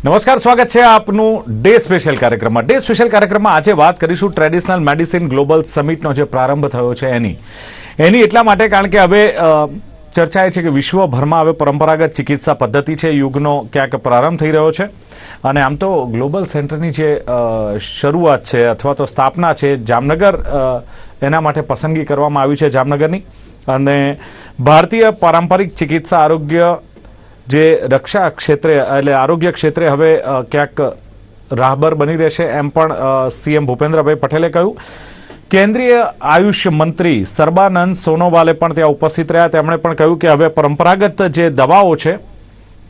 નમસ્કાર, સ્વાગત છે આપનું ડે સ્પેશિયલ કાર્યક્રમમાં. ડે સ્પેશિયલ કાર્યક્રમમાં આજે વાત કરીશું ટ્રેડિશનલ મેડિસિન ગ્લોબલ સમિટનો જે પ્રારંભ થયો છે એની એટલા માટે કારણ કે હવે ચર્ચા એ છે કે વિશ્વભરમાં હવે પરંપરાગત ચિકિત્સા પદ્ધતિ છે યુગનો ક્યાંક પ્રારંભ થઈ રહ્યો છે. અને આમ તો ગ્લોબલ સેન્ટરની જે શરૂઆત છે અથવા તો સ્થાપના છે જામનગર એના માટે પસંદગી કરવામાં આવી છે જામનગરની. અને ભારતીય પારંપરિક ચિકિત્સા આરોગ્ય જે રક્ષા ક્ષેત્રે એટલે આરોગ્ય ક્ષેત્રે હવે ક્યાંક રાહબર બની રહેશે એમ પણ સીએમ ભૂપેન્દ્રભાઈ પટેલે કહ્યું. કેન્દ્રીય આયુષ મંત્રી સર્બાનંદ સોનોવાલે પણ ત્યાં ઉપસ્થિત રહ્યા. તેમણે પણ કહ્યું કે હવે પરંપરાગત જે દવાઓ છે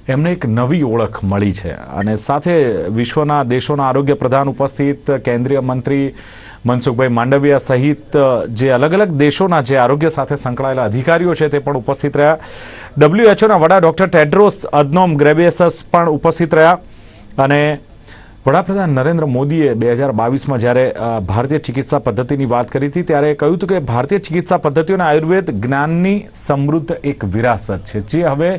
એમને એક નવી ઓળખ મળી છે. અને સાથે વિશ્વના દેશોના આરોગ્ય પ્રધાન ઉપસ્થિત, કેન્દ્રીય મંત્રી મનસુખભાઈ માંડવિયા સહિત જે અલગ અલગ દેશોના જે આરોગ્ય સાથે સંકળાયેલા અધિકારીઓ છે તે પણ ઉપસ્થિત રહ્યા. WHO વડા ડોક્ટર ટેડ્રોસ અધનોમ ગ્રેબિયસસ પણ ઉપસ્થિત રહ્યા. અને વડાપ્રધાન નરેન્દ્ર મોદીએ 2022માં જ્યારે ભારતીય ચિકિત્સા પદ્ધતિની વાત કરી હતી ત્યારે કહ્યું હતું કે ભારતીય ચિકિત્સા પદ્ધતિઓના આયુર્વેદ જ્ઞાનની સમૃદ્ધ એક વિરાસત છે જે હવે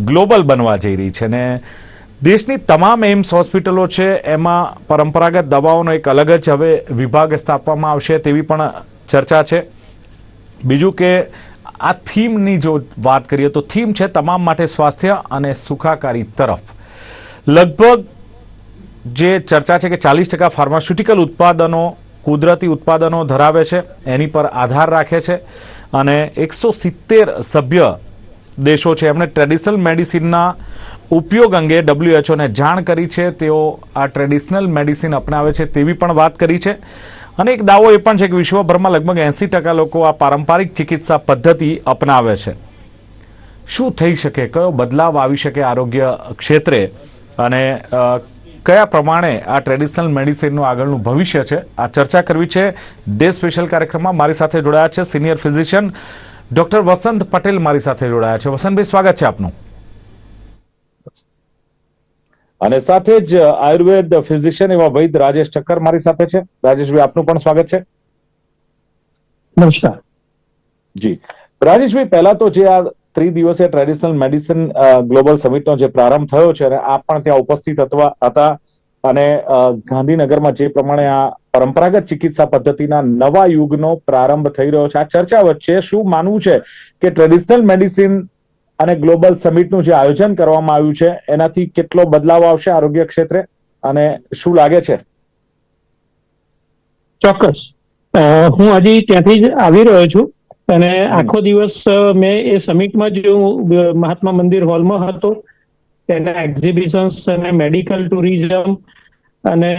ગ્લોબલ બનવા જઈ રહી છે. અને દેશની તમામ એમ્સ હોસ્પિટલો છે એમાં પરંપરાગત દવાઓનો એક અલગ જ હવે વિભાગ સ્થાપવામાં આવશે તેવી પણ ચર્ચા છે. બીજું કે આ થીમની જો વાત કરીએ તો થીમ છે તમામ માટે સ્વાસ્થ્ય અને સુખાકારી તરફ. લગભગ જે ચર્ચા છે કે 40% ફાર્માસ્યુટિકલ ઉત્પાદનો કુદરતી ઉત્પાદનો ધરાવે છે એની પર આધાર રાખે છે. અને 170 સભ્ય દેશો છે એમણે ટ્રેડિશનલ મેડિસિનના ઉપયોગ અંગે WHOને જાણ કરી છે. તેઓ આ ટ્રેડિશનલ મેડિસિન અપનાવે છે તેવી પણ વાત કરી છે. અને એક દાવો એ પણ છે કે વિશ્વભરમાં લગભગ 80% લોકો આ પારંપરિક ચિકિત્સા પદ્ધતિ અપનાવે છે. શું થઈ શકે, કયો બદલાવ આવી શકે આરોગ્ય ક્ષેત્રે અને કયા પ્રમાણે આ ટ્રેડિશનલ મેડિસિનનું આગળનું ભવિષ્ય છે, આ ચર્ચા કરવી છે ડે સ્પેશિયલ કાર્યક્રમમાં. મારી સાથે જોડાયા છે સિનિયર ફિઝિશિયન ડોક્ટર વસંત પટેલ મારી સાથે જોડાયા છે. વસંતભાઈ, સ્વાગત છે આપનું. અને સાથે જ આયુર્વેદ ફિઝિશિયન એવા વૈદ રાજેશ ઠક્કર મારી સાથે છે. રાજેશભાઈ, આપનું પણ સ્વાગત છે. નમસ્કાર જી રાજેશભાઈ, પહેલા તો જે આ ત્રિદિવસીય ટ્રેડિશનલ મેડિસિન ગ્લોબલ સમિટનો જે પ્રારંભ થયો છે અને આપ પણ ત્યાં ઉપસ્થિત હતા અને ગાંધીનગરમાં જે પ્રમાણે આ પરંપરાગત ચિકિત્સા પદ્ધતિના નવા યુગનો પ્રારંભ થઈ રહ્યો છે, આ ચર્ચા વચ્ચે શું માનવું છે કે ટ્રેડિશનલ મેડિસિન અને ગ્લોબલ સમિટનું જે આયોજન કરવામાં આવ્યું છે એનાથી કેટલો બદલાવ આવશે આરોગ્ય ક્ષેત્રે અને શું લાગે છે? ચોક્કસ. હું હજી ત્યાંથી જ આવી રહ્યો છું અને આખો દિવસ મેં એ સમિટમાં જ મહાત્મા મંદિર હોલમાં હતો. તેના એક્ઝિબિશન્સ અને મેડિકલ ટુરિઝમ અને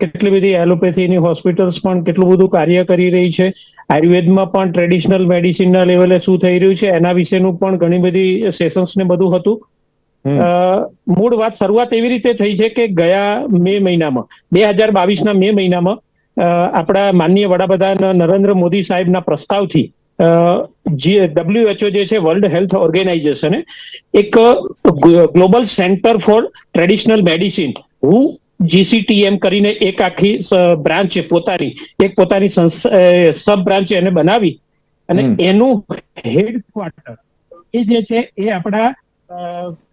કેટલી બધી એલોપેથીની હોસ્પિટલ્સ પણ કેટલું બધું કાર્ય કરી રહી છે. આયુર્વેદમાં પણ ટ્રેડિશનલ મેડિસિનના લેવલે શું થઈ રહ્યું છે એના વિશેનું પણ ઘણી બધી સેશન્સ ને બધું હતું. મૂળ વાત શરૂઆત એવી રીતે થઈ છે કે ગયા મે મહિનામાં 2022ના મે મહિનામાં આપણા માનનીય વડાપ્રધાન નરેન્દ્ર મોદી સાહેબના પ્રસ્તાવથી WHO જે છે વર્લ્ડ હેલ્થ ઓર્ગેનાઇઝેશને એક global centre for traditional medicine GCTM કરીને એક આખી બ્રાન્ચ છે, પોતાની સબ બ્રાન્ચ એને બનાવી અને એનું હેડક્વાર્ટર એ જે છે એ આપણા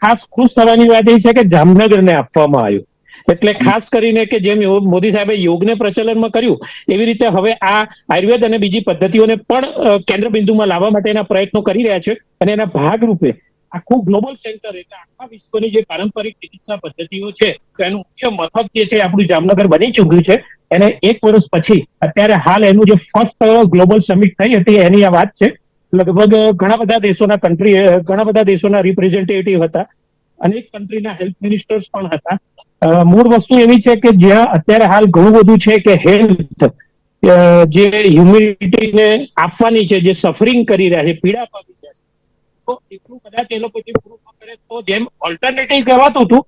ખાસ ખુશ થવાની વાત એ છે કે જામનગરને આપવામાં આવ્યું. એટલે ખાસ કરીને કે જેમ મોદી સાહેબે યોગને પ્રચલનમાં કર્યું એવી રીતે હવે આ આયુર્વેદ અને બીજી પદ્ધતિઓને પણ કેન્દ્ર બિંદુમાં લાવવા માટેના પ્રયત્નો કરી રહ્યા છે. અને એના ભાગરૂપે આખું ગ્લોબલ સેન્ટર એટલે આખા વિશ્વની જે પારંપરિક ચિકિત્સા પદ્ધતિઓ છે તો એનું મુખ્ય મથક જે છે આપણું જામનગર બની ચૂક્યું છે. એને 1 વર્ષ પછી અત્યારે હાલ એનું જે ફર્સ્ટ ગ્લોબલ સમિટ થઈ હતી એની આ વાત છે. લગભગ ઘણા બધા દેશોના રિપ્રેઝેન્ટેટિવ હતા. અનેક કન્ટ્રીના હેલ્થ મિનિસ્ટર્સ પણ હતા. મૂળ વસ્તુ એવી છે કે જ્યાં અત્યારે હાલ ઘણું બધું છે કે હેલ્થ જે હ્યુમિનિટીને આપવાની છે, જે સફરિંગ કરી રહ્યા છે, પીડા પામી રહ્યા છે, તો એટલું કદાચ એ લોકો પૂરું ન કરે તો જેમ ઓલ્ટરનેટિવ કહેવાતું હતું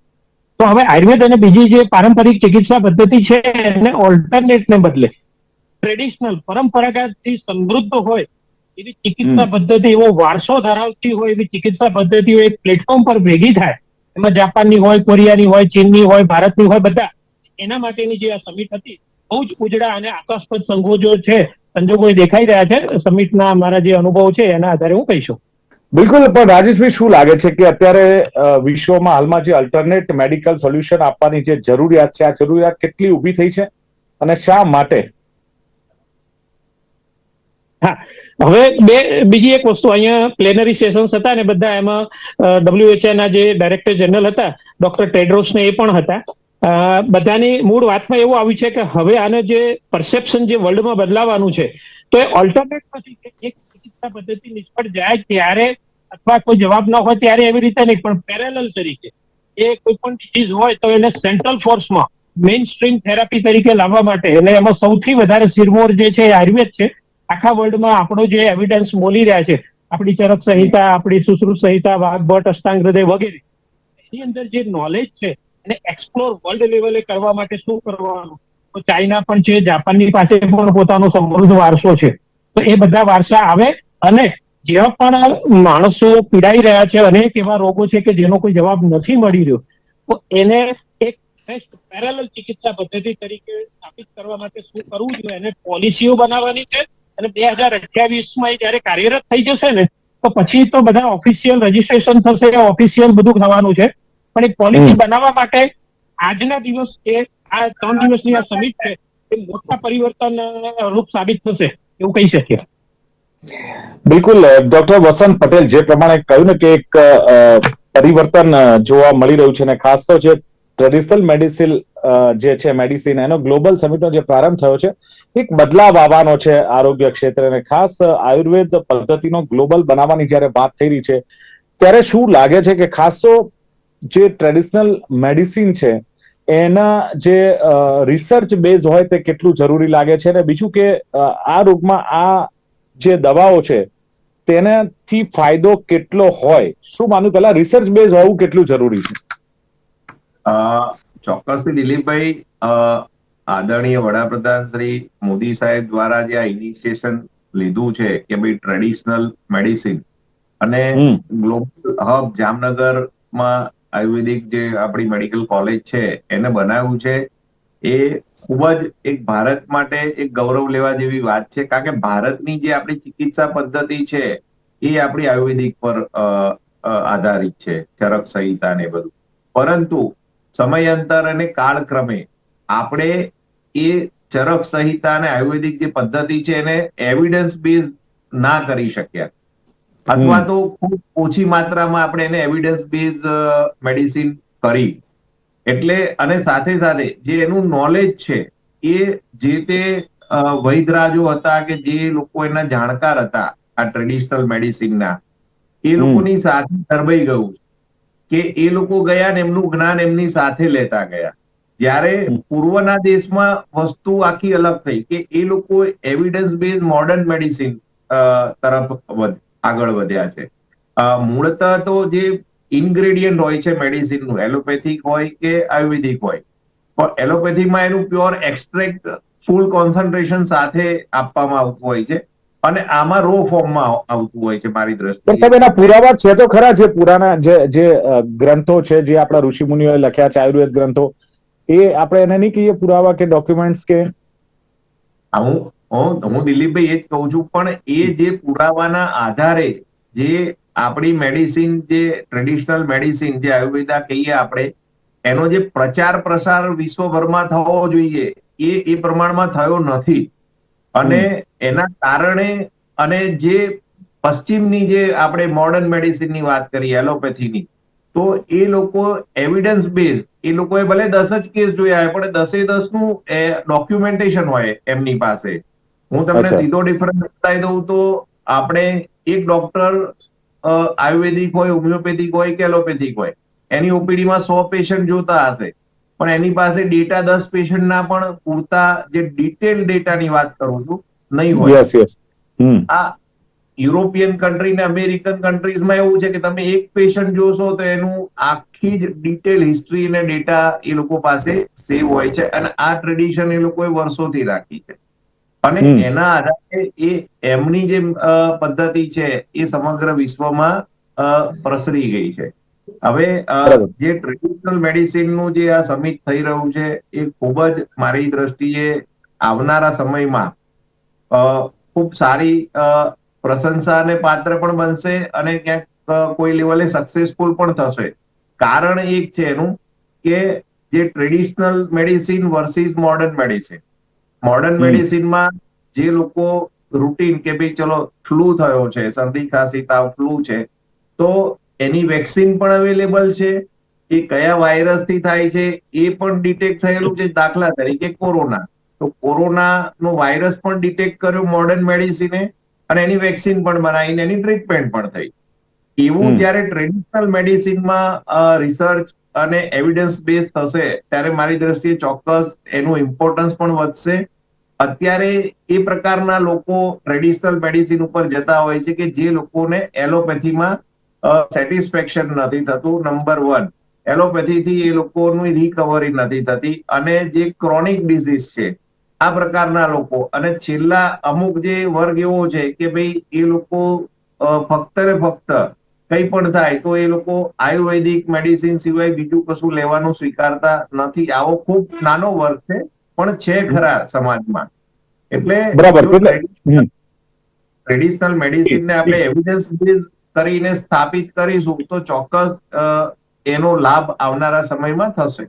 તો હવે આયુર્વેદ અને બીજી જે પારંપરિક ચિકિત્સા પદ્ધતિ છે એને ઓલ્ટરનેટને બદલે ટ્રેડિશનલ પરંપરાગતથી સમૃદ્ધ હોય એવી ચિકિત્સા પદ્ધતિ, એવો વારસો ધરાવતી હોય એવી ચિકિત્સા પદ્ધતિઓ એક પ્લેટફોર્મ પર ભેગી થાય. એમાં જાપાનની હોય, કોરિયાની હોય, ચીનની હોય, ભારતની હોય, બધા એના માટેની જે આ સમિટ હતી બહુ જ ઉજળા અને આશાસ્પદ સંજોગો દેખાઈ રહ્યા છે. સમિટના મારા જે અનુભવ છે એના આધારે હું કહીશું. બિલકુલ, પણ રાજેશભાઈ શું લાગે છે કે અત્યારે વિશ્વમાં હાલમાં જે અલ્ટરનેટ મેડિકલ સોલ્યુશન આપવાની જે જરૂરિયાત છે, આ જરૂરિયાત કેટલી ઊભી થઈ છે અને શા માટે? હા, હવે બીજી એક વસ્તુ, અહીંયા પ્લેનરી સેશન્સ હતા ને બધા, એમાં WHO ના જે ડાયરેક્ટર જનરલ હતા ડોક્ટર ટેડ્રોસ ને એ પણ હતા. બધાની મૂળ વાતમાં એવું આવ્યું છે કે હવે આને જે પરસેપ્શન જે વર્લ્ડમાં બદલાવાનું છે, તો એ ઓલ્ટરનેટ નથી કે એક ચિકિત્સા પદ્ધતિ નિષ્ફળ જાય ત્યારે અથવા કોઈ જવાબ ન હોય ત્યારે એવી રીતે નહીં, પણ પેરેલલ તરીકે એ કોઈ પણ ડિઝીઝ હોય તો એને સેન્ટ્રલ ફોર્સમાં મેઇન સ્ટ્રીમ થેરાપી તરીકે લાવવા માટે, એટલે એમાં સૌથી વધારે શિરમોર જે છે એ આયુર્વેદ છે. આખા વર્લ્ડમાં આપણો જે એવિડન્સ બોલી રહ્યા છે, આપણી ચરક સંહિતા, આપણી સુશ્રુત સંહિતા, વાઘભટ્ટ, અષ્ટાંગ હૃદય વગેરે, એની અંદર જે નોલેજ છે એને એક્સપ્લોર વર્લ્ડ લેવલે કરવા માટે શું કરવાનું, તો ચાઇના પણ છે, જાપાનની પાસે પણ પોતાનો સમૃદ્ધ વારસો છે. તો એ બધા વારસા આવે અને જેવા પણ માણસો પીડાઈ રહ્યા છે, અનેક એવા રોગો છે કે જેનો કોઈ જવાબ નથી મળી રહ્યો, તો એને એક પેરેલલ ચિકિત્સા પદ્ધતિ તરીકે સ્થાપિત કરવા માટે શું કરવું જોઈએ, એને પોલિસીઓ બનાવવાની છે. અને 2028માં જયારે કાર્યરત થઈ જશે ને, તો પછી તો બધા ઓફિશિયલ રજીસ્ટ્રેશન થશે, ઓફિશિયલ બધું થવાનું છે. પણ એ પોલિસી બનાવવા માટે આજના દિવસ આ 3 દિવસની આ સમિટ છે એ મોટા પરિવર્તન રૂપ સાબિત થશે એવું કહી શકીએ. બિલકુલ, ડોક્ટર વસંત પટેલ જે પ્રમાણે કહ્યું ને કે એક પરિવર્તન જોવા મળી રહ્યું છે, અને ખાસ તો જે ટ્રેડિશનલ મેડિસિન જે છે મેડિસિન, એનો ગ્લોબલ સમિટનો જે પ્રારંભ થયો છે, એક બદલાવ આવવાનો છે આરોગ્ય ક્ષેત્રે, અને ખાસ આયુર્વેદ પદ્ધતિનો ગ્લોબલ બનાવવાની જયારે વાત થઈ રહી છે, ત્યારે શું લાગે છે કે ખાસ તો જે ટ્રેડિશનલ મેડિસિન છે એના જે રિસર્ચ બેઝ હોય તે કેટલું જરૂરી લાગે છે, અને બીજું કે આ રોગમાં આ જે દવાઓ છે તેનાથી ફાયદો કેટલો હોય, શું માનું પેલા રિસર્ચ બેઝ હોવું કેટલું જરૂરી છે? ચોક્કસથી દિલીપભાઈ, આદરણીય વડાપ્રધાન શ્રી મોદી સાહેબ દ્વારા જે આ ઇનિશિયેશન લીધું છે કે ભાઈ ટ્રેડિશનલ મેડિસિન અને ગ્લોબલ હબ જામનગરમાં આયુર્વેદિક જે આપણી મેડિકલ કોલેજ છે એને બનાવ્યું છે, એ ખૂબ જ એક ભારત માટે એક ગૌરવ લેવા જેવી વાત છે. કારણ કે ભારતની જે આપણી ચિકિત્સા પદ્ધતિ છે એ આપણી આયુર્વેદિક પર આધારિત છે, ચરક સંહિતા ને બધું. પરંતુ સમયાંતર અને કાળક્રમે આપણે એ ચરક સંહિતા અને આયુર્વેદિક જે પદ્ધતિ છે એને એવિડન્સ બેઝ ના કરી શક્યા, અથવા તો ખૂબ ઓછી માત્રામાં આપણે એને એવિડન્સ બેઝ મેડિસિન કરી. એટલે અને સાથે સાથે જે એનું નોલેજ છે એ જે તે વૈદરાજો હતા કે જે લોકો એના જાણકાર હતા આ ટ્રેડિશનલ મેડિસિનના, એ લોકોની સાથે દરબાઈ ગયું કે એ લોકો ગયા ને એમનું જ્ઞાન એમની સાથે લેતા ગયા. જ્યારે પૂર્વના દેશમાં વસ્તુ આખી અલગ થઈ કે એ લોકો એવિડન્સ બેઝ મોડર્ન મેડિસિન તરફ આગળ વધ્યા છે. મૂળતઃ તો જે ઇન્ગ્રેડિયન્ટ હોય છે મેડિસિનનું, એલોપેથિક હોય કે આયુર્વેદિક હોય, પણ એલોપેથીમાં એનું પ્યોર એક્સ્ટ્રેક્ટ ફૂલ કોન્સન્ટ્રેશન સાથે આપવામાં આવતું હોય છે અને આમાં રો ફોર્મમાં આવતું હોય છે મારી દ્રષ્ટિએ. પણ એના પુરાવા છે તો ખરા, જે પુરાના જે ગ્રંથો છે જે આપણા ઋષિ મુનિઓએ લખ્યા છે આયુર્વેદ ગ્રંથો, એ આપણે એને નહીં કહીએ પુરાવા કે ડોક્યુમેન્ટ્સ કે? હું દિલીપભાઈ એ જ કહું છું, પણ એ જે પુરાવાના આધારે જે આપણી મેડિસિન, જે ટ્રેડિશનલ મેડિસિન જે આયુર્વેદા કહીએ આપણે, એનો જે પ્રચાર પ્રસાર વિશ્વભરમાં થવો જોઈએ એ પ્રમાણમાં થયો નથી. અને એના કારણે અને જે પશ્ચિમની જે આપણે મોડર્ન મેડિસિનની વાત કરીએ એલોપેથીની, તો એ લોકો એવિડન્સ બેઝ, એ લોકોએ ભલે 10 જ કેસ જોયા હોય પણ 10 નું ડોક્યુમેન્ટેશન હોય એમની પાસે. હું તમને સીધો ડિફરન્સ બતાવી દઉં તો આપણે એક ડોક્ટર આયુર્વેદિક હોય, હોમિયોપેથિક હોય કે એલોપેથિક હોય, એની ઓપીડીમાં 100 પેશન્ટ જોતા હશે, પણ એની પાસે ડેટા 10 પેશન્ટના પણ પૂરતા, જે ડિટેલ ડેટાની વાત કરું છું, નહીં હોય. આ યુરોપિયન કન્ટ્રી ને અમેરિકન કન્ટ્રીઝમાં એવું છે કે તમે એક પેશન્ટ જોશો તો એનું આખી જ ડિટેલ હિસ્ટ્રી અને ડેટા એ લોકો પાસે સેવ હોય છે, અને આ ટ્રેડિશન એ લોકોએ વર્ષોથી રાખી છે. અને એના આધારે એ એમની જે પદ્ધતિ છે એ સમગ્ર વિશ્વમાં પ્રસરી ગઈ છે. હવે જે ટ્રેડિશનલ મેડિસિનનું જે આ સમિટ થઈ રહ્યું છે એ ખૂબ જ મારી દ્રષ્ટિએ આવનારા સમયમાં ખૂબ સારી પ્રશંસાને પાત્ર પણ બનશે અને ક્યાંક કોઈ લેવલે સક્સેસફુલ પણ થશે. કારણ એક છે એનું કે જે traditional medicine versus modern medicine. Modern મેડિસિનમાં જે લોકો રૂટીન કે ભાઈ ચલો ફ્લુ થયો છે, શરદી ખાંસી તાવ ફ્લુ છે, તો એની વેક્સિન પણ અવેલેબલ છે. એ કયા વાયરસથી થાય છે એ પણ ડિટેક્ટ થયેલું છે. દાખલા તરીકે કોરોના, તો કોરોનાનો વાયરસ પણ ડિટેક્ટ કર્યો મોડર્ન મેડિસિને અને એની વેક્સિન પણ બનાવીને એની ટ્રીટમેન્ટ પણ થઈ. એવું જ્યારે ટ્રેડિશનલ મેડિસિનમાં રિસર્ચ અને એવિડન્સ બેઝ થશે ત્યારે મારી દ્રષ્ટિએ ચોક્કસ એનું ઇમ્પોર્ટન્સ પણ વધશે. અત્યારે એ પ્રકારના લોકો ટ્રેડિશનલ મેડિસિન ઉપર જતા હોય છે કે જે લોકોને એલોપેથીમાં સેટિસ્ફેક્શન નથી થતું. નંબર 1, એલોપેથીથી એ લોકોની રિકવરી નથી થતી અને જે ક્રોનિક ડિઝીઝ છે આ પ્રકારના લોકો, અને છેલ્લા અમુક જે વર્ગ એવો છે કે ભાઈ એ લોકો ફક્ત ને ફક્ત કંઈ પણ થાય તો એ લોકો આયુર્વેદિક મેડિસિન સિવાય બીજું કશું લેવાનું સ્વીકારતા નથી. આવો ખૂબ નાનો વર્ગ છે પણ છે ખરા સમાજમાં. એટલે ટ્રેડિશનલ મેડિસિનને આપણે એવિડન્સ બેઝ કરીને સ્થાપિત કરીશું તો ચોક્કસ એનો લાભ આવનારા સમયમાં થશે.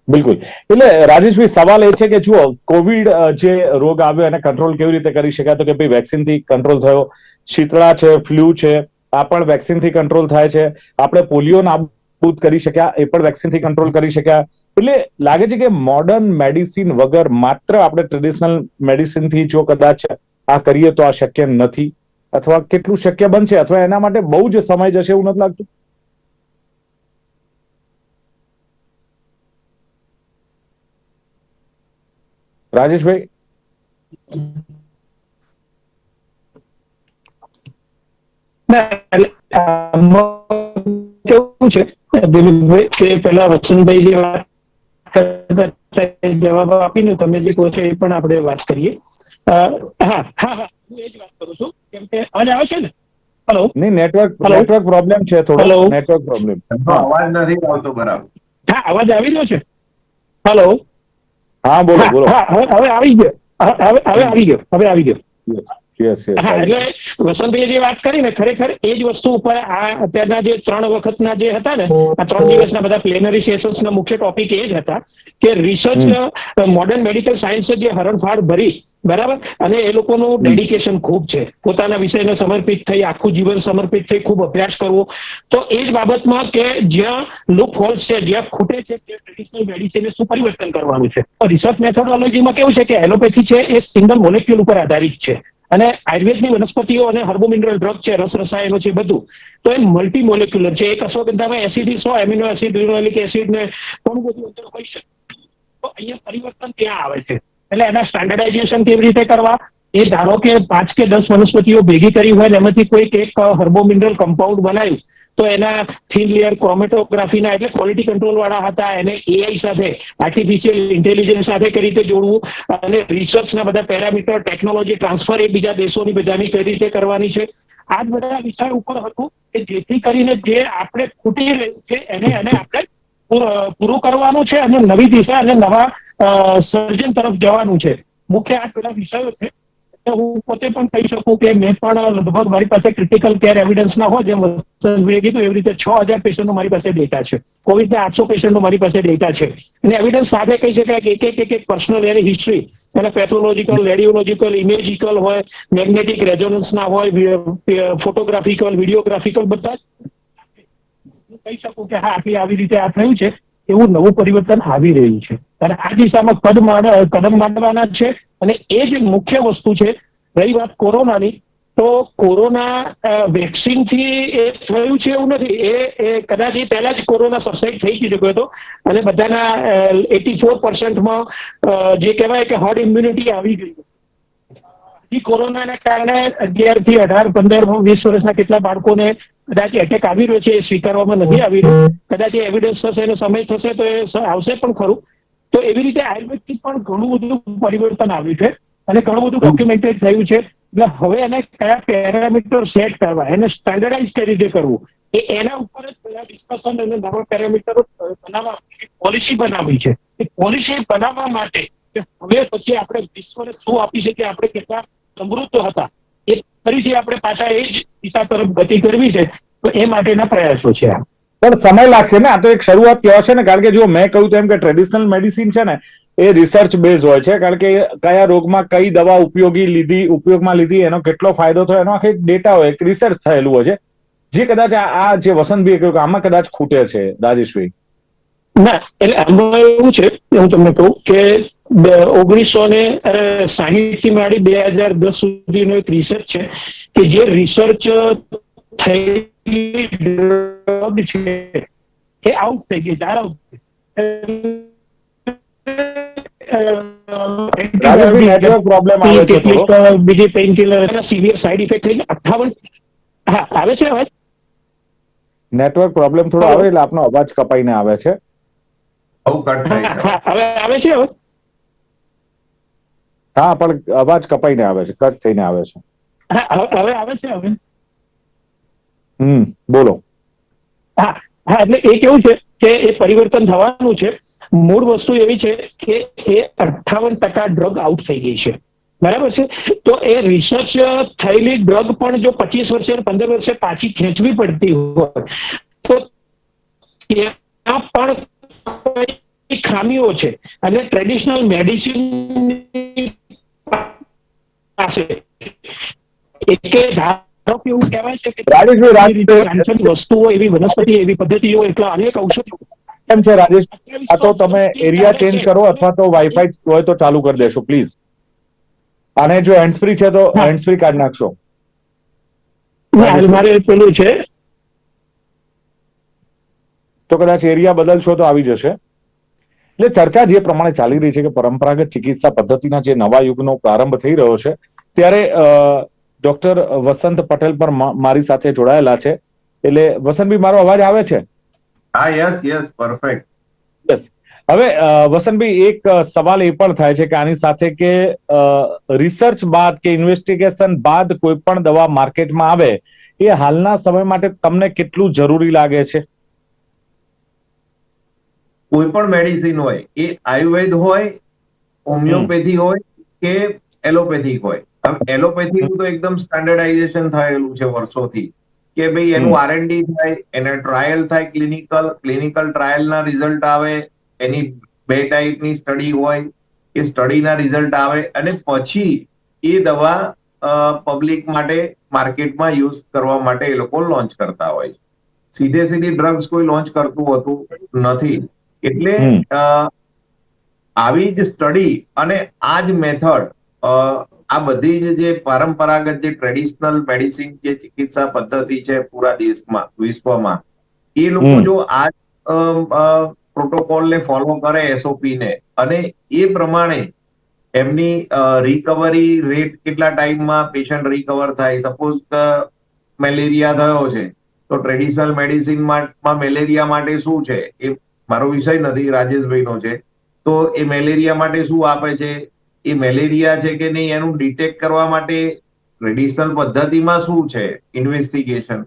બિલકુલ. એટલે રાજેશભાઈ, સવાલ એ છે કે જુઓ, કોવિડ જે રોગ આવ્યો એને કંટ્રોલ કેવી રીતે કરી શકાય? તો કે ભાઈ વેક્સિનથી કંટ્રોલ થયો. શીતળા છે, ફ્લુ છે, આ પણ વેક્સિનથી કંટ્રોલ થાય છે. આપણે પોલિયો નાબૂદ કરી શક્યા, એ પણ વેક્સિનથી કંટ્રોલ કરી શક્યા. એટલે લાગે છે કે મોડર્ન મેડિસિન વગર માત્ર આપણે ટ્રેડિશનલ મેડિસિનથી જો કદાચ આ કરીએ તો આ શક્ય નથી, અથવા કેટલું શક્ય બનશે, અથવા એના માટે બહુ જ સમય જશે એવું નથી લાગતું? રાજેશભાઈ? કેવું છે દિલીપભાઈ કે પેલા વસંતભાઈ જે વાત કરતા જવાબ આપીને તમે જે કહો છો એ પણ આપણે વાત કરીએ. હા હા હા, હું એ જ વાત કરું છું. કેમ કે અવાજ આવે છે ને? હેલો? નહીં, નેટવર્ક પ્રોબ્લેમ છે થોડો. Network problem. અવાજ નથી આવતો બરાબર. હા, અવાજ આવી રહ્યો છે? હેલો? હા, બોલો બોલો. હવે આવી ગયો. હવે આવી ગયો. હા, એટલે વસંતભાઈએ જે વાત કરી ને, ખરેખર એ જ વસ્તુ ઉપર આ અત્યારના જે 3 વખતના જે હતા ને, આ 3 દિવસના બધા પ્લેનરી સેશન્સના મુખ્ય ટોપિક એ જ હતા કે રિસર્ચ, મોડર્ન મેડિકલ સાયન્સે જે હરણફાળ ભરી, બરાબર, અને એ લોકોનું ડેડિકેશન ખૂબ છે. પોતાના વિષયને સમર્પિત થઈ, આખું જીવન સમર્પિત થઈ, ખૂબ અભ્યાસ કરવો. તો એ જ બાબતમાં કે જ્યાં લૂપ હોલ્સ છે, જ્યાં ખૂટે છે, ત્યાં ટ્રેડિશનલ મેડિસિને શું પરિવર્તન કરવાનું છે. રિસર્ચ મેથોડોલોજીમાં કેવું છે કે એલોપેથી છે એ સિંગલ મોલેક્યુલ ઉપર આધારિત છે, અને આયુર્વેદની વનસ્પતિઓ અને હર્બો મિનરલ ડ્રગ છે, રસ રસાયણો છે, બધું તો એ મલ્ટી મોલેક્યુલર છે. એક અશ્વગંધામાં 80 થી 100 એમિનો એસિડ, લિનોલિક એસિડ ને ઘણું બધું અંદર હોય છે. તો અહીંયા પરિવર્તન ત્યાં આવે છે. એટલે એના સ્ટાન્ડર્ડાઇઝેશન કેવી રીતે કરવા, એ ધારો કે 5 કે 10 વનસ્પતિઓ ભેગી કરી હોય, એમાંથી કોઈક એક હર્બો મિનરલ કમ્પાઉન્ડ બનાવ્યું, તો એના થિન લેયર ક્રોમેટોગ્રાફીના, એટલે ક્વોલિટી કંટ્રોલ વાળા હતા, એને એઆઈ સાથે, આર્ટિફિશિયલ ઇન્ટેલિજન્સ સાથે કઈ રીતે જોડવું, અને રિસર્ચના બધા પેરામીટર, ટેકનોલોજી ટ્રાન્સફર એ બીજા દેશોની બધાની કઈ રીતે કરવાની છે. આ જ બધા વિષય ઉપર હતું કે જેથી કરીને જે આપણે ખૂટી રહ્યું છે એને આપણે પૂરું કરવાનું છે અને નવી દિશા અને નવા સર્જન તરફ જવાનું છે. મુખ્ય આ બધા વિષયો છે. હું પોતે પણ કહી શકું કે મેં પણ લગભગ મારી પાસે ક્રિટિકલ કેર એવિડન્સ ના હોય, જેમ વસંતભાઈએ કીધું એવી રીતે 6000 પેશન્ટનો મારી પાસે ડેટા છે. કોવિડના 800 પેશન્ટનો મારી પાસે ડેટા છે. અને એવિડન્સ સાથે કહી શકાય કે એક પર્સનલ એની હિસ્ટ્રી, અને પેથોલોજીકલ, રેડિયોલોજીકલ, ઇમેજિકલ હોય, મેગ્નેટિક રેઝોનન્સના હોય, ફોટોગ્રાફિકલ, વિડીયોગ્રાફિકલ, બધા હું કહી શકું કે હા, આવી રીતે આ થયું છે. એવું નવું પરિવર્તન આવી રહ્યું છે અને આ દિશામાં કદમ માંડવાના છે. અને એ જ મુખ્ય વસ્તુ છે. રહી વાત કોરોનાની, તો કોરોના વેક્સિનથી એ થયું છે એવું નથી. એ કદાચ એ પહેલા જ કોરોના સબસાઇડ થઈ શક્યો હતો અને બધાના 84%માં જે કહેવાય કે હર્ડ ઇમ્યુનિટી આવી ગઈ. કોરોનાના કારણે 11 થી 18, 15, 20 વર્ષના કેટલા બાળકોને કદાચ એટેક આવી રહ્યો છે, એ સ્વીકારવામાં નથી આવી રહ્યો. કદાચ એ એવિડન્સ થશે, એનો સમય થશે તો એ આવશે પણ ખરું. તો એવી રીતે આયુર્વેદથી પણ ઘણું બધું પરિવર્તન આવ્યું છે અને ઘણું બધું ડોક્યુમેન્ટેડ થયું છે. એટલે હવે એને કયા પેરામીટર સેટ કરવા, એને સ્ટાન્ડર્ડાઇઝ કઈ રીતે કરવું, એના ઉપર જ બધા ડિસ્કશન અને નવા પેરામીટરો બનાવવા, પોલિસી બનાવી છે. એ પોલિસી બનાવવા માટે હવે પછી આપણે વિશ્વને શું આપી શકીએ, આપણે કેટલા સમૃદ્ધ હતા, એ ફરીથી આપણે પાછા એ જ દિશા તરફ ગતિ કરવી છે, તો એ માટેના પ્રયાસો છે. પણ સમય લાગશે ને, આ તો એક શરૂઆત કહેવાય છે ને, કારણ કે જો મેં કહ્યું તેમ કે ટ્રેડિશનલ મેડિસિન છે ને એ રિસર્ચ બેઝ હોય છે, કારણ કે કયા રોગમાં કઈ દવા ઉપયોગમાં લીધી, એનો કેટલો ફાયદો થયો, એનો આખી ડેટા હોય, એક રિસર્ચ થયેલું હોય છે, જે કદાચ આ જે વસંતભાઈએ કહ્યું કે આમાં કદાચ ખૂટે છે. રાજેશભાઈ ના, એટલે આમાં એવું છે, હું તમને કહું કે 1960 થી માંડી 2010 સુધીનો એક રિસર્ચ છે કે જે રિસર્ચ થયેલી ડ્રગ છે એ આઉટ થઈ ગઈ, નેટવર્ક પ્રોબ્લેમ આવે છે થોડો. બીજી pain killer severe side effect થઈને 58. હા, આવે છે અવાજ? નેટવર્ક પ્રોબ્લેમ થોડો આવે એટલે આપનો અવાજ કપાઈને આવે છે. આવું કટ થાય છે. હવે આવે છે અવાજ? હા, પણ અવાજ કપાઈને આવે છે, કટ થઈને આવે છે. હા, હવે આવે છે હવે? બોલો. હા, એટલે એ કેવું છે કે એ પરિવર્તન થવાનું છે. મૂળ વસ્તુ એવી છે કે એ 58% ડ્રગ આઉટ થઈ ગઈ છે, બરાબર છે. તો એ રિસર્ચ થયેલી ડ્રગ પણ જો 25 વર્ષે 15 વર્ષે પાછી ખેંચવી પડતી હોય તો ત્યાં પણ કોઈ ખામીઓ છે, અને ટ્રેડિશનલ મેડિસિન પાસે એવું કહેવાય છે કે વસ્તુઓ, એવી વનસ્પતિ, એવી પદ્ધતિઓ, એટલા અનેક ઔષધિઓ. કેમ છે રાજેશ? આ તો તમે એરિયા ચેન્જ કરો અથવા તો વાઈફાઈ હોય તો ચાલુ કરી દેશો પ્લીઝ. અને જો હેન્ડ્સફ્રી છે તો હેન્ડ્સફ્રી કાઢી નાખશો. મારે પેલું છે તો કદાચ એરિયા બદલશો તો આવી જશે. એટલે ચર્ચા જે પ્રમાણે ચાલી રહી છે કે પરંપરાગત ચિકિત્સા પદ્ધતિના જે નવા યુગનો પ્રારંભ થઈ રહ્યો છે, ત્યારે ડોક્ટર વસંત પટેલ પર મારી સાથે જોડાયેલા છે. એટલે વસંતભાઈ, મારો અવાજ આવે છે? હા, યસ, પરફેક્ટ. યસ. હવે વસંતભાઈ, એક સવાલ એ પણ થાય છે કે આની સાથે કે રિસર્ચ બાદ કે ઇન્વેસ્ટિગેશન બાદ કોઈ પણ દવા માર્કેટમાં આવે એ હાલના સમય માટે તમને કેટલું જરૂરી લાગે છે? કોઈ પણ મેડિસિન હોય, એ આયુર્વેદ હોય, હોમિયોપેથી હોય કે એલોપેથિક હોય. એલોપેથીનું તો એકદમ સ્ટાન્ડર્ડાઇઝેશન થયેલું છે વર્ષોથી કે ભાઈ એનું R&D થાય, એને ટ્રાયલ થાય, ક્લિનિકલ ટ્રાયલના રિઝલ્ટ આવે, એની 2 ટાઈપની સ્ટડી હોય, એ સ્ટડીના રિઝલ્ટ આવે અને પછી એ દવા પબ્લિક માટે માર્કેટમાં યુઝ કરવા માટે એ લોકો લોન્ચ કરતા હોય છે. સીધી ડ્રગ્સ કોઈ લોન્ચ કરતું હોતું નથી. એટલે આવી જ સ્ટડી અને આ જ મેથડ, આ બધી જે પરંપરાગત જે ટ્રેડિશનલ મેડિસિન જે ચિકિત્સા પદ્ધતિ છે પૂરા દેશમાં, વિશ્વમાં, એ લોકો જો આ પ્રોટોકોલને ફોલો કરે, SOP ને, અને એ પ્રમાણે એમની રિકવરી રેટ, કેટલા ટાઈમમાં પેશન્ટ રિકવર થાય. સપોઝ મેલેરિયા થયો છે તો ટ્રેડિશનલ મેડિસિનમાં મેલેરિયા માટે શું છે, એ મારો વિષય નથી, રાજેશભાઈનો છે. તો એ મેલેરિયા માટે શું આપે છે, એ મેલેરિયા છે કે નહીં એનું ડિટેક્ટ કરવા માટે ટ્રેડિશનલ પદ્ધતિમાં શું છે ઇન્વેસ્ટિગેશન,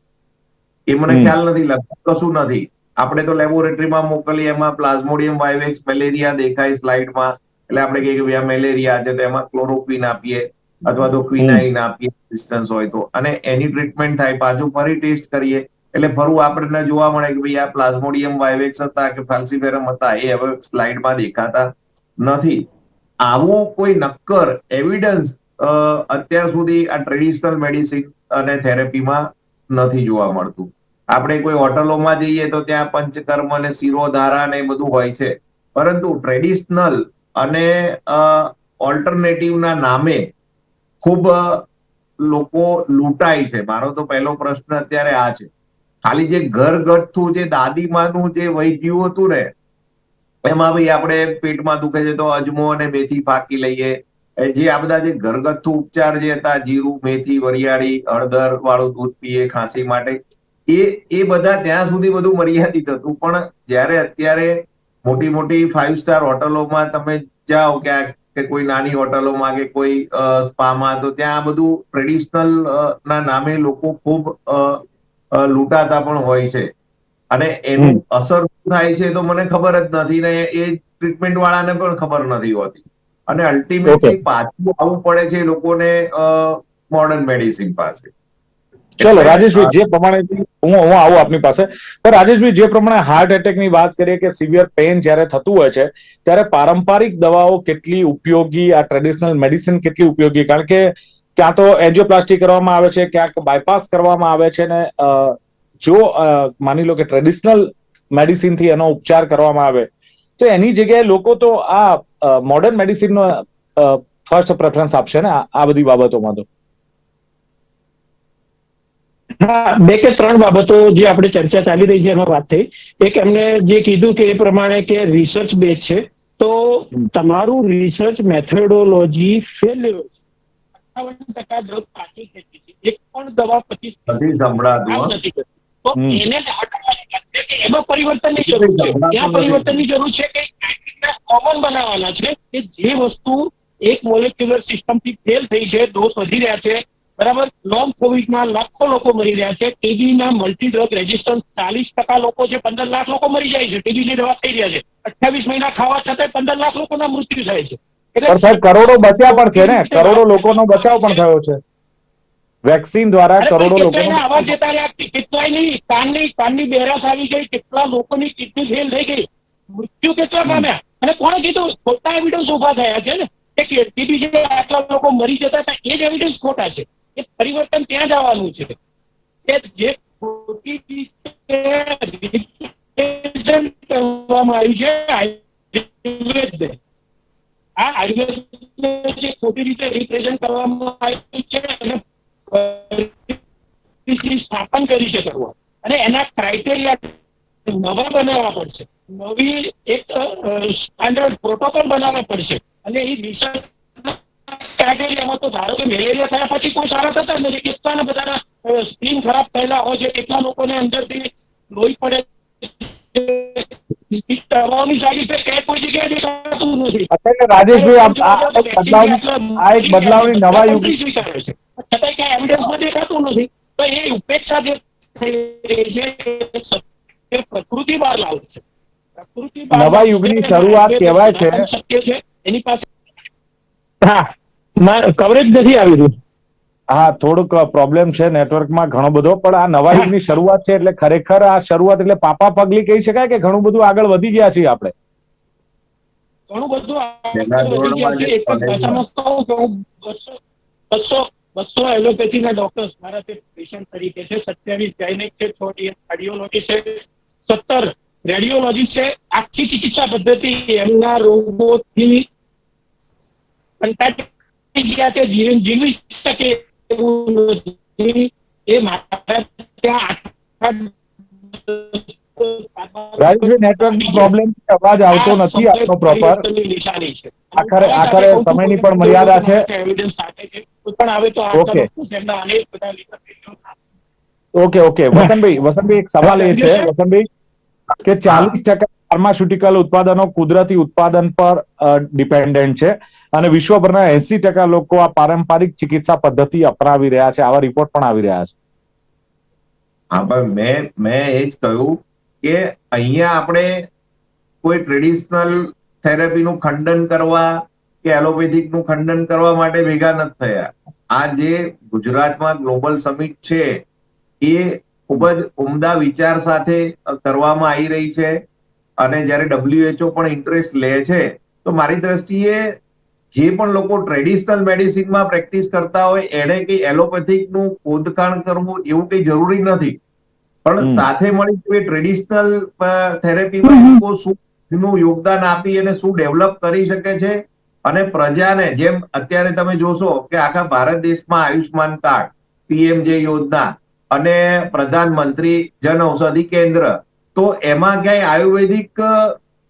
એ મને ખ્યાલ નથી, લગભગ કશું નથી. આપણે તો લેબોરેટરીમાં મોકલીએ, એમાં પ્લાઝ્મોડિયમ વાઇવેક્સ મેલેરિયા દેખાય સ્લાઇડમાં, એટલે આપણે કહીએ કે ભાઈ મેલેરિયા છે તો એમાં ક્લોરોક્વિન આપીએ અથવા તો ક્વિનાઇન આપીએ રેઝિસ્ટન્સ હોય તો, અને એની ટ્રીટમેન્ટ થાય. પાછું ફરી ટેસ્ટ કરીએ એટલે ફરું આપણને જોવા મળે કે ભાઈ આ પ્લાઝ્મોડિયમ વાઇવેક્સ હતા કે ફાલ્સીફેરમ હતા, એ હવે સ્લાઇડમાં દેખાતા નથી. આવું કોઈ નક્કર એવિડન્સ અત્યાર સુધી આ ટ્રેડિશનલ મેડિસિન અને થેરેપીમાં નથી જોવા મળતું. આપણે કોઈ હોટલોમાં જઈએ તો ત્યાં પંચકર્મ અને શિરોધારા ને બધું હોય છે, પરંતુ ટ્રેડિશનલ અને ઓલ્ટરનેટિવના નામે ખૂબ લોકો લૂંટાય છે. મારો તો પહેલો પ્રશ્ન અત્યારે આ છે. ખાલી જે ઘરગથ્થુ જે દાદીમાનું જે વૈદ્યું હતું ને, એમાં ભાઈ આપણે પેટમાં દુખે છે તો અજમો અને મેથી ફાકી લઈએ, જે આ બધા જે ઘરગથ્થુ ઉપચાર જે હતા, જીરું, મેથી, વરિયાળી, હળદર વાળું દૂધ પીએ ખાંસી માટે, એ બધા ત્યાં સુધી બધું મર્યાદિત હતું. પણ જ્યારે અત્યારે મોટી મોટી 5 સ્ટાર હોટલોમાં તમે જાઓ કે કોઈ નાની હોટલોમાં કે કોઈ સ્પામાં, તો ત્યાં આ બધું ટ્રેડિશનલ ના નામે લોકો ખૂબ લૂંટાતા પણ હોય છે. અને એનું અસર શું થાય છે તો મને ખબર જ નથી, ને એ ટ્રીટમેન્ટ વાળાને પણ ખબર નથી હોતી. અને અલ્ટિમેટલી પાછું આવવું પડે છે લોકોને મોડર્ન મેડિસિન પાસે. ચલો રાજેશભાઈ, જે પ્રમાણે હું આવું આપની પાસે, પણ રાજેશભાઈ જે પ્રમાણે હાર્ટ એટેકની વાત કરીએ કે સિવિયર પેઇન જ્યારે થતું હોય છે ત્યારે પારંપરિક દવાઓ કેટલી ઉપયોગી, આ ટ્રેડિશનલ મેડિસિન કેટલી ઉપયોગી? કારણ કે ક્યાં તો એન્જિયોપ્લાસ્ટી કરવામાં આવે છે, ક્યાંક બાયપાસ કરવામાં આવે છે, ને જો માની લો કે ટ્રેડિશનલ મેડિસિન થી એનો ઉપચાર કરવામાં આવે તો એની જગ્યાએ લોકો તો આ મોડર્ન મેડિસિનનો ફર્સ્ટ પ્રેફરન્સ આપશે ને આ બધી બાબતોમાં તો. હા, 2 કે 3 બાબતો જે આપણે ચર્ચા ચાલી રહી છે એમાં વાત થઈ. એક એમને જે કીધું કે એ પ્રમાણે કે રિસર્ચ બેઝ છે, તો તમારું રિસર્ચ મેથોડોલોજી ફેલ્યોર 58% ડ્રગ પાછી ખેંચી છે. એક પણ દવા 25 નથી સંભળાતું, કામ હો. નથી કરતી. તો એને એમાં પરિવર્તનની જરૂર છે. ત્યાં પરિવર્તનની જરૂર છે કે કોમન બનાવવાના છે કે જે વસ્તુ એક મોલેક્યુલર સિસ્ટમથી ફેલ થઈ છે, ડોઝ વધી રહ્યા છે, બરાબર. લોંગ કોવિડમાં લાખો લોકો મરી રહ્યા છે. ટીબીના મલ્ટી ડ્રગ રેઝિસ્ટન્સ 40% લોકો છે, 15 લાખ લોકો મરી જાય છે. ટીબીની દવા થઈ રહ્યા છે. 28 મહિના ખાવા છતાંય 15 લાખ લોકોના મૃત્યુ થાય છે. પણ સાહેબ કરોડો બચ્યા પણ છે ને, કરોડો લોકોનો બચાવ પણ થયો છે વેક્સિન દ્વારા. કરોડો લોકોનો આવાજ જતા રહ્યા, કેટલાય નહીં, કાનની બહેરાશ આવી ગઈ, કેટલા લોકોની કિડની ફેલ થઈ ગઈ, મૃત્યુ કેટલા પામ્યા, અને કોણે કીધું? ખોટા એવિડન્સ ઉભા થયા છે ને કે ટીબી જે આટલા લોકો મરી જતા હતા એ જ એવિડન્સ ખોટા છે. એ પરિવર્તન ત્યાં જ આવવાનું છે કે જે ખોટી રીતે કરવામાં આવ્યું છે આયુર્વેદ, આ આયુર્વેદ જે ખોટી રીતે રિપ્રેઝન્ટ કરવામાં આવ્યું છે અને સ્થાપન કરી છે શરૂઆત, અને એના ક્રાઇટેરિયા નવા બનાવવા પડશે, નવી એક સ્ટાન્ડર્ડ પ્રોટોકોલ બનાવવા પડશે. અને એ રિસર્ચ ક્રાઇટેરિયામાં તો ધારો કે મેલેરિયા થયા પછી કોઈ સારા થતા નથી, કેટલાના બધાના સ્કીન ખરાબ થયેલા હોય છે, કેટલા લોકોને અંદરથી લોહી પડે, દવાઓની સાઈડ ઇફેક્ટ કોઈ જગ્યાએ દેખાતું નથી. રાજેશભાઈ, આ એક બદલાવની નવા યુગ સ્વીકારે છે, છતાંય ક્યાંય એવિડન્સમાં દેખાતું નથી. તો એ ઉપેક્ષા જે થઈ રહી છે પ્રકૃતિ બહાર લાવે છે. પ્રકૃતિ નવા યુગની શરૂઆત કહેવાય છે. શક્ય છે એની પાસે. હા, કવરેજ નથી આવી રહ્યું. હા, થોડુંક પ્રોબ્લેમ છે નેટવર્કમાં ઘણો બધો, પણ આ નવા યુગની શરૂઆત છે એટલે ખરેખર આ શરૂઆત એટલે પાપા પગલી કહી શકાય કે ઘણું બધું આગળ વધી ગયા છીએ આપણે. ઘણું બધું આગળ વધી ગયા છે. એક જ ભાષામાં કહું તો 200 એલોપેથીના ડોક્ટર્સ મારા પેશન્ટ તરીકે છે, 27 ગાયનેક છે, 6 કાર્ડિયોલોજી છે, 17 રેડિયોલોજી છે. આખી ચિકિત્સા પદ્ધતિ એમના રોગોથી કંટાળી ગયા છે, જીવી શકે એવું નથી. એ મારા ત્યાં રાજેશભાઈ, નેટવર્ક પ્રોબ્લેમ, અવાજ આવતો નથી આપનો પ્રોપર. આખરે સમયની પણ મર્યાદા છે. ઓકે વસંતભાઈ, એક સવાલ એ છે વસંતભાઈ કે 40% ફાર્માસ્યુટિકલ ઉત્પાદનો કુદરતી ઉત્પાદન પર ડિપેન્ડન્ટ છે અને વિશ્વભરના 80% લોકો આ પારંપરિક ચિકિત્સા પદ્ધતિ અપનાવી રહ્યા છે, આવા રિપોર્ટ પણ આવી રહ્યા છે. હા, પણ મેં એ જ કહ્યું કે અહીંયા આપણે કોઈ ટ્રેડિશનલ થેરેપીનું ખંડન કરવા કે એલોપેથિકનું ખંડન કરવા માટે ભેગા નથી થયા. આ જે ગુજરાતમાં ગ્લોબલ સમિટ છે એ ખૂબ જ ઉમદા વિચાર સાથે કરવામાં આવી રહી છે, અને જ્યારે WHO પણ ઇન્ટરેસ્ટ લે છે તો મારી દ્રષ્ટિએ જે પણ લોકો ટ્રેડિશનલ મેડિસિનમાં પ્રેક્ટિસ કરતા હોય એને કઈ એલોપેથિકનું ખોદકામ કરવું એવું કઈ જરૂરી નથી, પણ સાથે મળી ટ્રેડિશનલ થેરેપીમાં લોકો શું યોગદાન આપી અને શું ડેવલપ કરી શકે છે, અને પ્રજાને જેમ અત્યારે તમે જોશો કે આખા ભારત દેશમાં આયુષ્માન કાર્ડ, PMJ યોજના અને પ્રધાનમંત્રી જન ઔષધિ કેન્દ્ર, તો એમાં ક્યાંય આયુર્વેદિક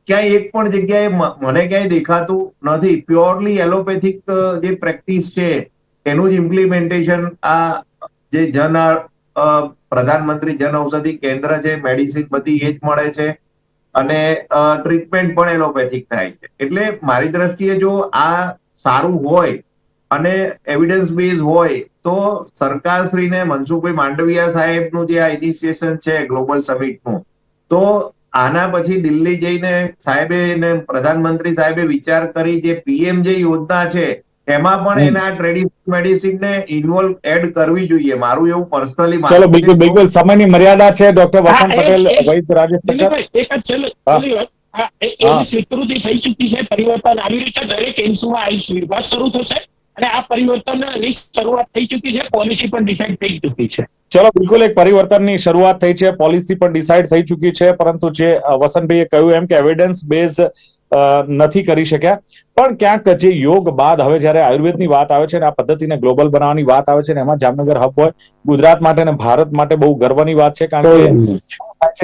ક્યાંય એક પણ જગ્યાએ મને ક્યાંય દેખાતું નથી. પ્યોરલી એલોપેથિક જે પ્રેક્ટિસ છે એનું જ ઇમ્પ્લિમેન્ટેશન આ જે પ્રધાનમંત્રી જન ઔષધિ કેન્દ્ર છે, મેડિસિન બધી એ જ મળે છે અને ટ્રીટમેન્ટ પણ એલોપેથિક થાય છે. એટલે મારી દ્રષ્ટિએ જો આ સારું હોય અને એવિડન્સ બેઝ હોય તો સરકારશ્રીને મનસુખભાઈ માંડવિયા સાહેબનું જે આ ઇનિશિયેશન છે ગ્લોબલ સમિટનું, તો આના પછી દિલ્હી જઈને સાહેબે ને પ્રધાનમંત્રી સાહેબે વિચાર કરી જે PMJ યોજના છે એમાં પણ એના ટ્રેડિશનલ મેડિસિન ને ઇન્વોલ્વ એડ કરવી જોઈએ. મારું એવું પર્સનલી ચલો બિલકુલ બિલકુલ, સમયની મર્યાદા છે. ડોક્ટર વસંત પટેલ, વૈદ્ય રાજેશ ઠક્કર. દિલીપભાઈ, એક જ છેલ્લી વાત. એની સ્વીકૃતિ થઈ ચૂકી છે, પરિવર્તન આવી રહ્યું છે, દરેક એમ્સમાં આયુષ વિભાગ શરૂ થશે અને આ પરિવર્તનની શરૂઆત થઈ ચૂકી છે, પોલિસી પણ ડિસાઇડ થઈ ચૂકી છે. ચલો બિલકુલ, એક પરિવર્તનની શરૂઆત થઈ છે, પોલિસી પણ ડિસાઇડ થઈ ચૂકી છે, પરંતુ જે વસંતભાઈએ કહ્યું એમ કે એવિડન્સ બેઝ નથી કરી શક્યા. પણ ક્યાંક જે યોગ બાદ હવે જ્યારે આયુર્વેદની વાત આવે છે અને આ પદ્ધતિને ગ્લોબલ બનાવવાની વાત આવે છે ને એમાં જામનગર હબ હોય, ગુજરાત માટે અને ભારત માટે બહુ ગર્વની વાત છે. કારણ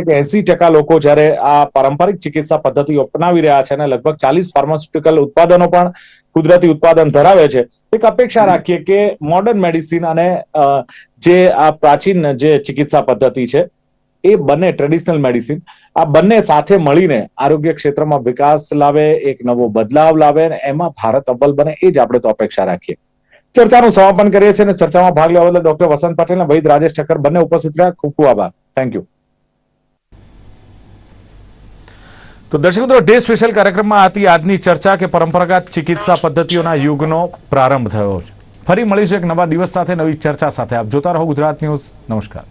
કે 80% લોકો જ્યારે આ પારંપરિક ચિકિત્સા પદ્ધતિ અપનાવી રહ્યા છે અને લગભગ 40 ફાર્માસ્યુટિકલ ઉત્પાદનો પણ કુદરતી ઉત્પાદન ધરાવે છે. એક અપેક્ષા રાખીએ કે મોડર્ન મેડિસિન અને જે આ પ્રાચીન જે ચિકિત્સા પદ્ધતિ છે એ બંને, ટ્રેડિશનલ મેડિસિન, આ બંને સાથે મળીને આરોગ્ય ક્ષેત્રમાં વિકાસ લાવે, એક નવો બદલાવ લાવે અને એમાં ભારત અવ્વલ બને, એ જ આપણે તો અપેક્ષા રાખીએ. ચર્ચાનું સમાપન કરીએ છીએ અને ચર્ચામાં ભાગ લેવા બદલ ડોક્ટર વસંત પટેલ અને વૈદ્ય રાજેશ ઠક્કર બંને ઉપસ્થિત રહ્યા. ખૂબ ખૂબ આભાર. Thank you. તો દર્શક મિત્રો, ડે સ્પેશિયલ કાર્યક્રમમાં હતી આજની ચર્ચા કે પરંપરાગત ચિકિત્સા પદ્ધતિઓના યુગનો પ્રારંભ થયો છે. ફરી મળીશું એક નવા દિવસ સાથે, નવી ચર્ચા સાથે. આપ જોતા રહો ગુજરાત ન્યૂઝ. નમસ્કાર.